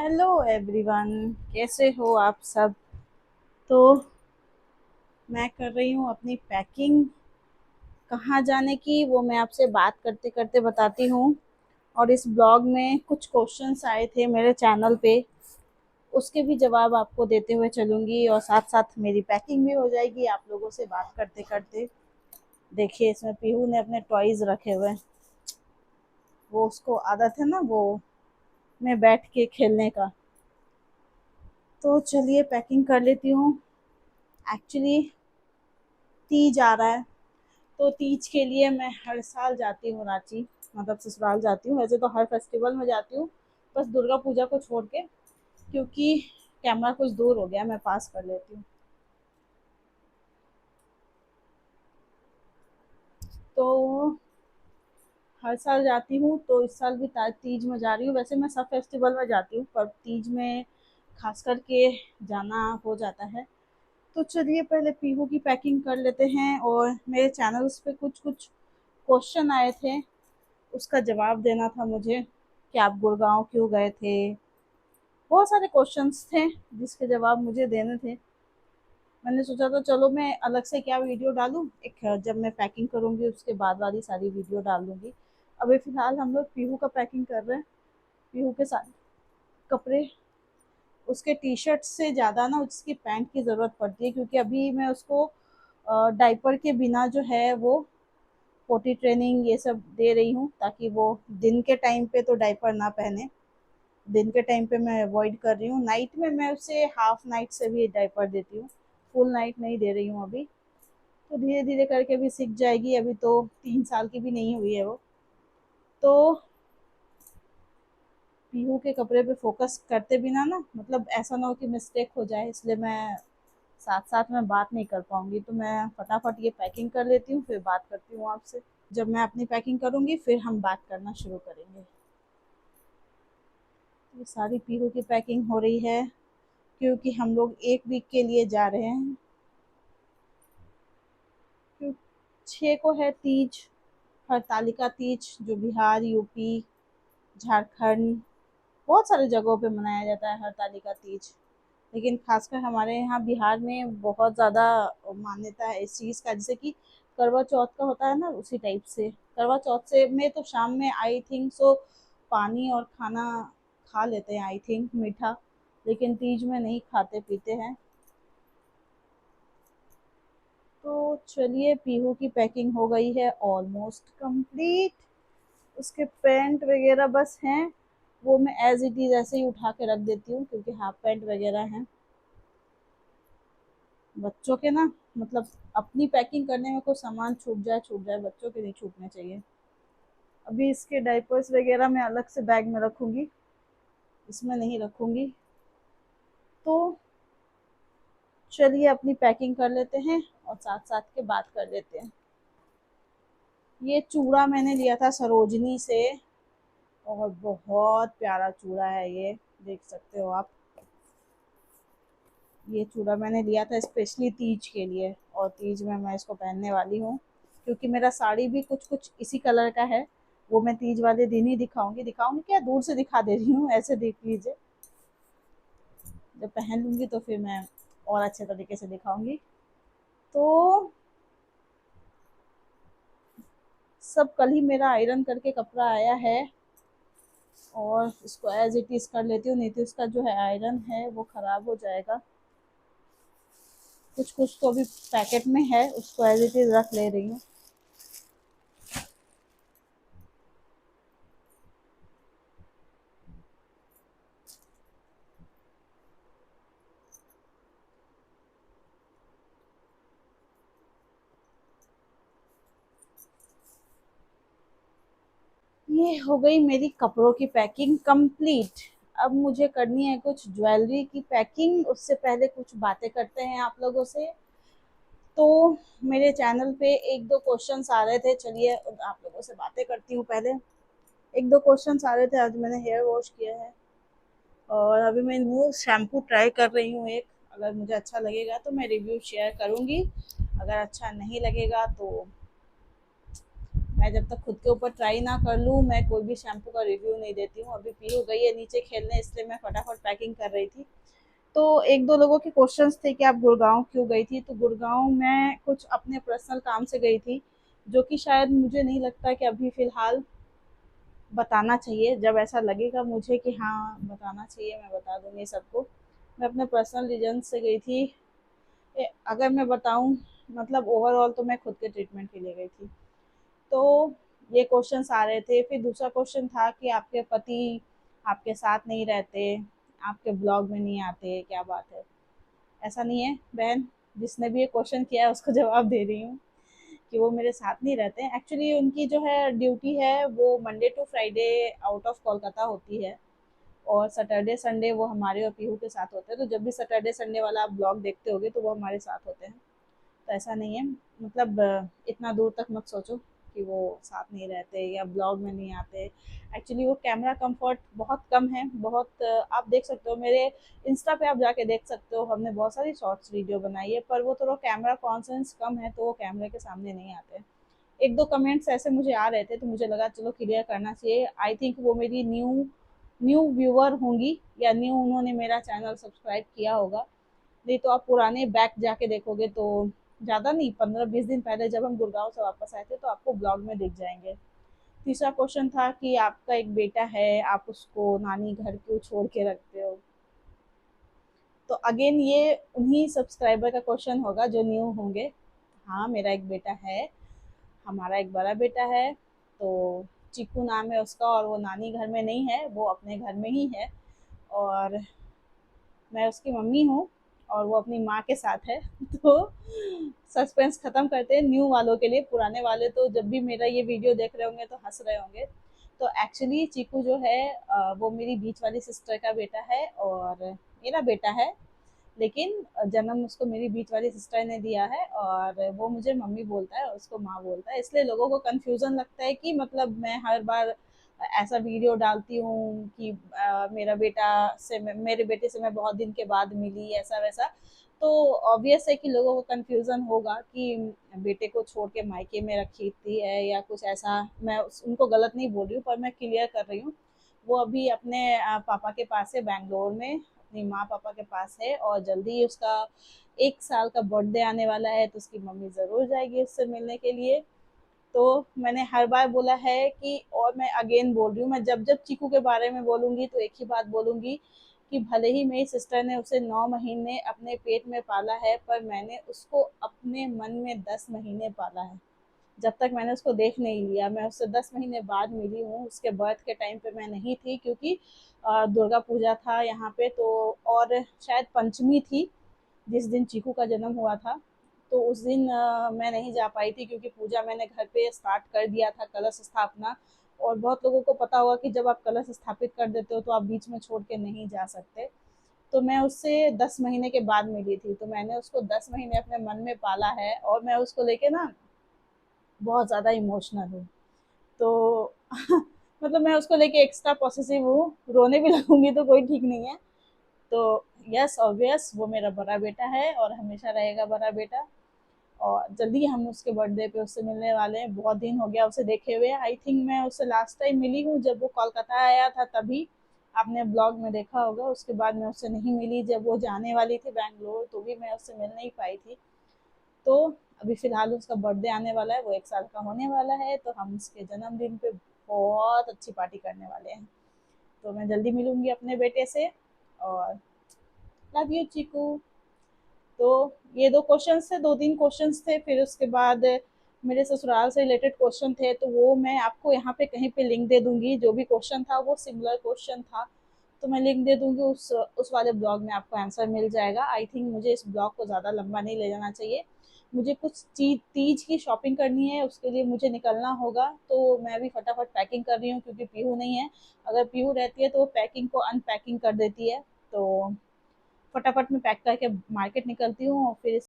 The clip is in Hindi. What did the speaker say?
हेलो एवरीवन, कैसे हो आप सब। तो मैं कर रही हूँ अपनी पैकिंग। कहाँ जाने की वो मैं आपसे बात करते करते बताती हूँ। और इस ब्लॉग में कुछ क्वेश्चंस आए थे मेरे चैनल पे, उसके भी जवाब आपको देते हुए चलूँगी और साथ साथ मेरी पैकिंग भी हो जाएगी आप लोगों से बात करते करते। देखिए, इसमें पीहू ने अपने टॉयज़ रखे हुए हैं। वो उसको आदत है ना वो में बैठ के खेलने का। तो चलिए पैकिंग कर लेती हूँ। एक्चुअली तीज आ रहा है, तो तीज के लिए मैं हर साल जाती हूँ रांची, मतलब ससुराल जाती हूँ। वैसे तो हर फेस्टिवल में जाती हूँ, बस दुर्गा पूजा को छोड़ के, क्योंकि कैमरा कुछ दूर हो गया, मैं पास कर लेती हूँ। तो हर साल जाती हूँ, तो इस साल भी तीज में जा रही हूँ। वैसे मैं सब फेस्टिवल में जाती हूँ, पर तीज में खास करके जाना हो जाता है। तो चलिए पहले पीहू की पैकिंग कर लेते हैं। और मेरे चैनल्स पे कुछ कुछ क्वेश्चन आए थे, उसका जवाब देना था मुझे कि आप गुड़गांव क्यों गए थे। बहुत सारे क्वेश्चंस थे जिसके जवाब मुझे देने थे। मैंने सोचा तो चलो मैं अलग से क्या वीडियो डालूं, एक जब मैं पैकिंग करूंगी उसके बाद वाली सारी वीडियो डाल दूंगी। अभी फिलहाल हम लोग पीहू का पैकिंग कर रहे हैं। पीहू के सारे कपड़े, उसके टी शर्ट से ज़्यादा ना उसकी पैंट की ज़रूरत पड़ती है, क्योंकि अभी मैं उसको डाइपर के बिना जो है वो पोटी ट्रेनिंग ये सब दे रही हूँ, ताकि वो दिन के टाइम पे तो डाइपर ना पहने। दिन के टाइम पे मैं अवॉइड कर रही हूँ। नाइट में मैं उसे हाफ नाइट से भी डाइपर देती हूँ, फुल नाइट नहीं दे रही हूँ अभी। तो धीरे धीरे करके भी सीख जाएगी, अभी तो 3 साल की भी नहीं हुई है वो। तो पीहू के कपड़े पे फोकस करते बिना ना, मतलब ऐसा ना हो कि मिस्टेक हो जाए, इसलिए मैं साथ साथ में बात नहीं कर पाऊंगी। तो मैं फटाफट ये पैकिंग कर लेती हूँ, फिर बात करती हूँ आपसे। जब मैं अपनी पैकिंग करूँगी फिर हम बात करना शुरू करेंगे। ये सारी पीहू की पैकिंग हो रही है, क्योंकि हम लोग 1 वीक के लिए जा रहे हैं। 6 को है तीज, हरतालिका तीज, जो बिहार, यूपी, झारखंड, बहुत सारे जगहों पे मनाया जाता है हरतालिका तीज। लेकिन खासकर हमारे यहाँ बिहार में बहुत ज़्यादा मान्यता है इस चीज़ का, जैसे कि करवा चौथ का होता है ना, उसी टाइप से करवा चौथ से में तो शाम में आई थिंक सो पानी और खाना खा लेते हैं, आई थिंक मीठा। लेकिन तीज में नहीं खाते पीते हैं। तो चलिए पीहू की पैकिंग हो गई है ऑलमोस्ट कंप्लीट। उसके पैंट वगैरह बस हैं, वो मैं एज इट इज़ ऐसे ही उठा के रख देती हूँ, क्योंकि हाफ पैंट वगैरह हैं बच्चों के ना। मतलब अपनी पैकिंग करने में कोई सामान छूट जाए, बच्चों के नहीं छूटने चाहिए। अभी इसके डाइपर्स वगैरह मैं अलग से बैग में रखूँगी, इसमें नहीं रखूँगी। तो चलिए अपनी पैकिंग कर लेते हैं और साथ साथ के बात कर लेते हैं। ये चूड़ा मैंने लिया था सरोजनी से, और बहुत प्यारा चूड़ा है ये, देख सकते हो आप। ये चूड़ा मैंने लिया था स्पेशली तीज के लिए, और तीज में मैं इसको पहनने वाली हूँ, क्योंकि मेरा साड़ी भी कुछ कुछ इसी कलर का है। वो मैं तीज वाले दिन ही दिखाऊंगी। दिखाऊंगी क्या, दूर से दिखा दे रही हूँ, ऐसे देख लीजिए। जब पहन लूंगी तो फिर मैं और अच्छे तरीके से दिखाऊंगी। तो सब कल ही मेरा आयरन करके कपड़ा आया है, और इसको एज इट इज़ कर लेती हूँ, नहीं तो इसका जो है आयरन है वो ख़राब हो जाएगा। कुछ कुछ तो अभी पैकेट में है, उसको एज इट इज़ रख ले रही हूँ। ये हो गई मेरी कपड़ों की पैकिंग कंप्लीट। अब मुझे करनी है कुछ ज्वेलरी की पैकिंग, उससे पहले कुछ बातें करते हैं आप लोगों से। तो मेरे चैनल पे 1-2 क्वेश्चंस आ रहे थे, चलिए आप लोगों से बातें करती हूँ पहले। 1-2 क्वेश्चंस आ रहे थे। आज मैंने हेयर वॉश किया है, और अभी मैं वो शैम्पू ट्राई कर रही हूँ एक। अगर मुझे अच्छा लगेगा तो मैं रिव्यू शेयर करूँगी, अगर अच्छा नहीं लगेगा तो मैं जब तक खुद के ऊपर ट्राई ना कर लूँ, मैं कोई भी शैम्पू का रिव्यू नहीं देती हूँ। अभी पीहू गई है नीचे खेलने, इसलिए मैं फटाफट पैकिंग कर रही थी। तो एक दो लोगों के क्वेश्चंस थे कि आप गुड़गांव क्यों गई थी, तो गुड़गांव मैं कुछ अपने पर्सनल काम से गई थी, जो कि शायद मुझे नहीं लगता कि अभी फ़िलहाल बताना चाहिए। जब ऐसा लगेगा मुझे कि हाँ बताना चाहिए, मैं बता दूंगी सबको। मैं अपने पर्सनल रीजन से गई थी। अगर मैं बताऊं, मतलब ओवरऑल तो मैं खुद के ट्रीटमेंट के लिए गई थी। तो ये क्वेश्चंस आ रहे थे। फिर दूसरा क्वेश्चन था कि आपके पति आपके साथ नहीं रहते, आपके ब्लॉग में नहीं आते, क्या बात है? ऐसा नहीं है बहन, जिसने भी ये क्वेश्चन किया है उसको जवाब दे रही हूँ कि वो मेरे साथ नहीं रहते हैं। एक्चुअली उनकी जो है ड्यूटी है वो Monday to Friday out of Kolkata होती है, और सैटरडे संडे वो हमारे और पीहू के साथ होते हैं। तो जब भी सैटरडे संडे वाला आप ब्लॉग देखते होगे तो वो हमारे साथ होते हैं। तो ऐसा नहीं है, मतलब इतना दूर तक मत सोचो कि वो साथ नहीं रहते या ब्लॉग में नहीं आते। एक्चुअली वो कैमरा कंफर्ट बहुत कम है, बहुत आप देख सकते हो मेरे इंस्टा पे, आप जाके देख सकते हो, हमने बहुत सारी शॉर्ट्स वीडियो बनाई है, पर वो थोड़ा कैमरा कॉन्सेंस कम है तो वो कैमरे के सामने नहीं आते। एक दो कमेंट्स ऐसे मुझे आ रहे थे तो मुझे लगा चलो क्लियर करना चाहिए। आई थिंक वो मेरी न्यू न्यू व्यूअर होंगी, या न्यू उन्होंने मेरा चैनल सब्सक्राइब किया होगा। नहीं तो आप पुराने बैक जाके देखोगे तो ज़्यादा नहीं, 15-20 दिन पहले जब हम गुड़गांव से वापस आए थे तो आपको ब्लॉग में दिख जाएंगे। तीसरा क्वेश्चन था कि आपका एक बेटा है, आप उसको नानी घर क्यों छोड़ के रखते हो? तो अगेन ये उन्हीं सब्सक्राइबर का क्वेश्चन होगा जो न्यू होंगे। हाँ, मेरा एक बेटा है, हमारा एक बड़ा बेटा है। तो चीकू नाम है उसका, और वो नानी घर में नहीं है, वो अपने घर में ही है। और मैं उसकी मम्मी हूँ, और वो अपनी माँ के साथ है। तो सस्पेंस खत्म करते हैं न्यू वालों के लिए। पुराने वाले तो जब भी मेरा ये वीडियो देख रहे होंगे तो हंस रहे होंगे। तो एक्चुअली चीकू जो है वो मेरी बीच वाली सिस्टर का बेटा है, और मेरा बेटा है। लेकिन जन्म उसको मेरी बीच वाली सिस्टर ने दिया है, और वो मुझे मम्मी बोलता है, उसको माँ बोलता है। इसलिए लोगों को कंफ्यूजन लगता है कि मतलब मैं हर बार ऐसा वीडियो डालती हूँ कि मेरा बेटा से मेरे बेटे से मैं बहुत दिन के बाद मिली, ऐसा वैसा। तो ऑब्वियस है कि लोगों को कंफ्यूजन होगा कि बेटे को छोड़ के मायके में रखी थी है या कुछ ऐसा। मैं उनको गलत नहीं बोल रही हूँ, पर मैं क्लियर कर रही हूँ। वो अभी अपने पापा के पास है बैंगलोर में, अपनी माँ पापा के पास है, और जल्दी ही उसका 1 साल का बर्थडे आने वाला है, तो उसकी मम्मी ज़रूर जाएगी उससे मिलने के लिए। तो मैंने हर बार बोला है कि, और मैं अगेन बोल रही हूँ, मैं जब जब चीकू के बारे में बोलूँगी तो एक ही बात बोलूँगी कि भले ही मेरी सिस्टर ने उसे 9 महीने अपने पेट में पाला है, पर मैंने उसको अपने मन में 10 महीने पाला है। जब तक मैंने उसको देख नहीं लिया, मैं उससे 10 महीने बाद मिली हूँ। उसके बर्थ के टाइम पे मैं नहीं थी, क्योंकि दुर्गा पूजा था यहाँ पे, तो और शायद पंचमी थी जिस दिन चीकू का जन्म हुआ था। तो उस दिन मैं नहीं जा पाई थी, क्योंकि पूजा मैंने घर पे स्टार्ट कर दिया था, कलश स्थापना। और बहुत लोगों को पता होगा कि जब आप कलश स्थापित कर देते हो तो आप बीच में छोड़ के नहीं जा सकते। तो मैं उससे 10 महीने के बाद मिली थी, तो मैंने उसको 10 महीने अपने मन में पाला है, और मैं उसको लेके ना बहुत ज़्यादा इमोशनल हूँ। तो मतलब मैं उसको लेके एक्स्ट्रा पॉसेसिव हूँ, रोने भी लगूंगी तो कोई ठीक नहीं है। तो यस ऑब्वियस वो मेरा बड़ा बेटा है और हमेशा रहेगा बड़ा बेटा। और जल्दी हम उसके बर्थडे पे उससे मिलने वाले हैं। बहुत दिन हो गया उसे देखे हुए। आई थिंक मैं उससे लास्ट टाइम मिली हूँ जब वो कोलकाता आया था, तभी आपने ब्लॉग में देखा होगा। उसके बाद मैं उससे नहीं मिली। जब वो जाने वाली थी बैंगलोर तो भी मैं उससे मिल नहीं पाई थी। तो अभी फिलहाल उसका बर्थडे आने वाला है, वो 1 साल का होने वाला है, तो हम उसके जन्मदिन पे बहुत अच्छी पार्टी करने वाले हैं। तो मैं जल्दी मिलूंगी अपने बेटे से। और लव यू चीकू। तो ये दो क्वेश्चंस थे, 2-3 क्वेश्चंस थे। फिर उसके बाद मेरे ससुराल से रिलेटेड क्वेश्चन थे, तो वो मैं आपको यहाँ पे कहीं पे लिंक दे दूंगी। जो भी क्वेश्चन था वो सिमिलर क्वेश्चन था, तो मैं लिंक दे दूंगी। उस वाले ब्लॉग में आपको आंसर मिल जाएगा। आई थिंक मुझे इस ब्लॉग को ज़्यादा लंबा नहीं ले जाना चाहिए। मुझे कुछ चीज तीज की शॉपिंग करनी है, उसके लिए मुझे निकलना होगा। तो मैं भी फटाफट पैकिंग कर रही हूँ, क्योंकि पीहू नहीं है। अगर पीहू रहती है तो वो पैकिंग को अनपैकिंग कर देती है। तो फटाफट मैं पैक करके मार्केट निकलती हूँ, और फिर